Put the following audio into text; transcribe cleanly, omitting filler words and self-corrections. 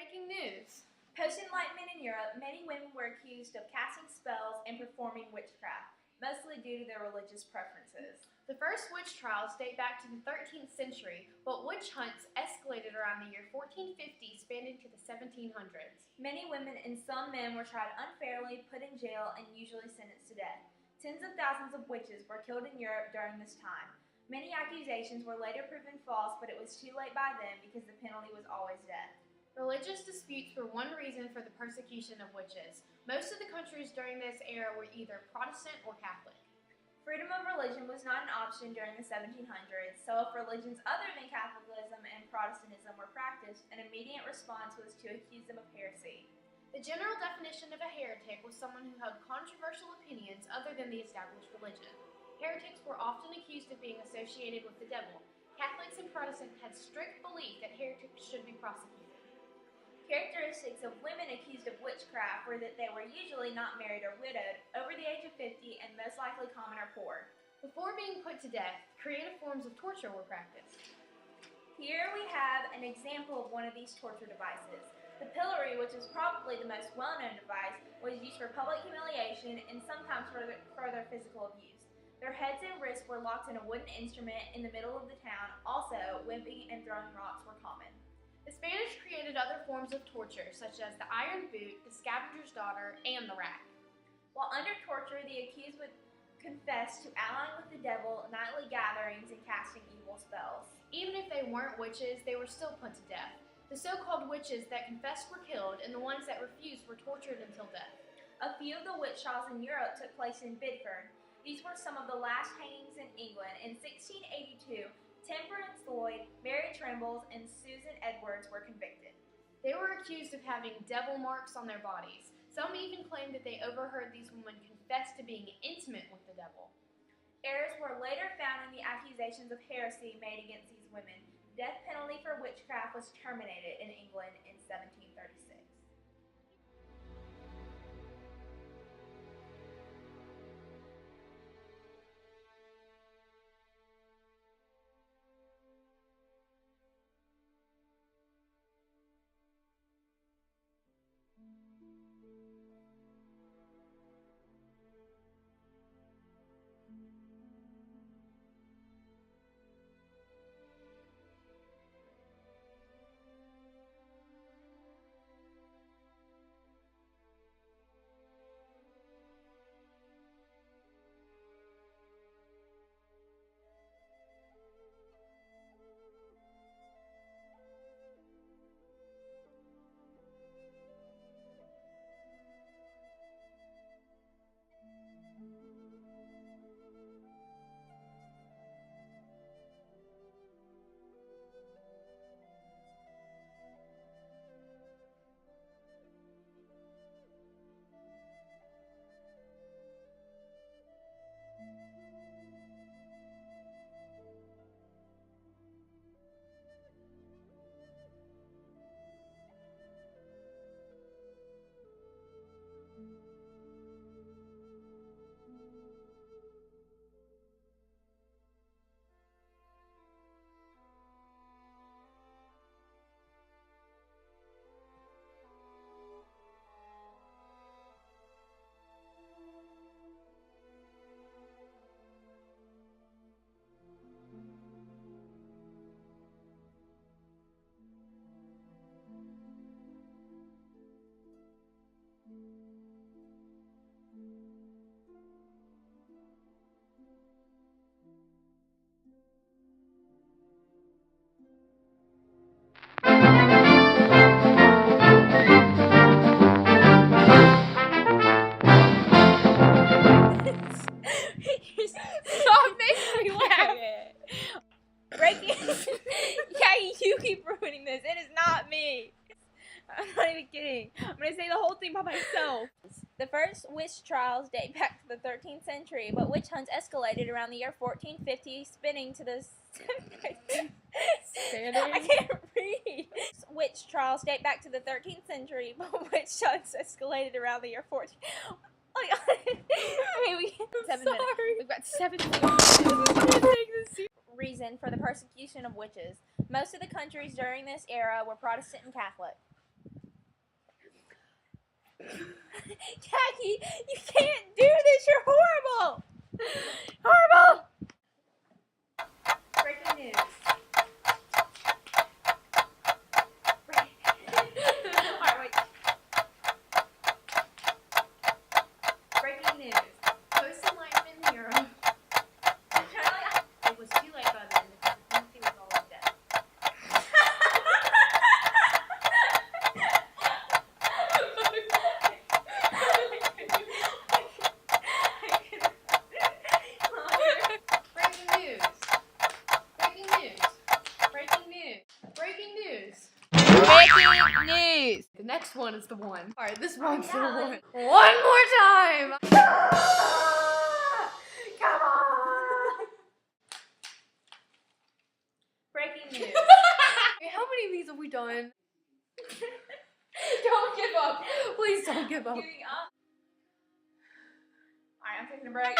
Breaking news. Post-Enlightenment in Europe, many women were accused of casting spells and performing witchcraft, mostly due to their religious preferences. The first witch trials date back to the 13th century, but witch hunts escalated around the year 1450, spanning to the 1700s. Many women and some men were tried unfairly, put in jail, and usually sentenced to death. Tens of thousands of witches were killed in Europe during this time. Many accusations were later proven false, but it was too late by then because the penalty was always death. Religious disputes were one reason for the persecution of witches. Most of the countries during this era were either Protestant or Catholic. Freedom of religion was not an option during the 1700s, so if religions other than Catholicism and Protestantism were practiced, an immediate response was to accuse them of heresy. The general definition of a heretic was someone who held controversial opinions other than the established religion. Heretics were often accused of being associated with the devil. Catholics and Protestants had strict belief that heretics should be prosecuted. Characteristics of women accused of witchcraft were that they were usually not married or widowed, over the age of 50, and most likely common or poor. Before being put to death, creative forms of torture were practiced. Here we have an example of one of these torture devices. The pillory, which is probably the most well-known device, was used for public humiliation and sometimes further physical abuse. Their heads and wrists were locked in a wooden instrument in the middle of the town. Also, whipping and throwing rocks were common. The Spanish created other forms of torture, such as the iron boot, the scavenger's daughter, and the rack. While under torture, the accused would confess to allying with the devil, nightly gatherings, and casting evil spells. Even if they weren't witches, they were still put to death. The so-called witches that confessed were killed, and the ones that refused were tortured until death. A few of the witch trials in Europe took place in Bidford. These were some of the last hangings in England. In 1682, Temperance Lloyd, Mary Trimbles, and Susan Edwards were convicted. They were accused of having devil marks on their bodies. Some even claimed that they overheard these women confess to being intimate with the devil. Errors were later found in the accusations of heresy made against these women. The death penalty for witchcraft was terminated in England in 1736. Stop making me laugh. Yeah, you keep ruining this. It is not me. I'm not even kidding. I'm going to say the whole thing by myself. The first witch trials date back to the 13th century, but witch hunts escalated around the year 1450, spinning to the... I can't read. Witch trials date back to the 13th century, but witch hunts escalated around the year 14... Oh my god. Okay, we get 7 minutes. We've got 7 minutes. Reason for the persecution of witches. Most of the countries during this era were Protestant and Catholic. Jackie, you can't do this. You're horrible. Horrible. Breaking news. Alright, wait. Breaking news. Post enlightenment hero. It was too late by then because the fancy was already dead. Breaking news. Breaking news. Breaking news. Breaking news. Breaking news. The next one is the one. Alright, this one's the one. One more time! Come on! Breaking news. How many of these have we done? Don't give up. Please don't give up. Giving up. Alright, I'm taking a break.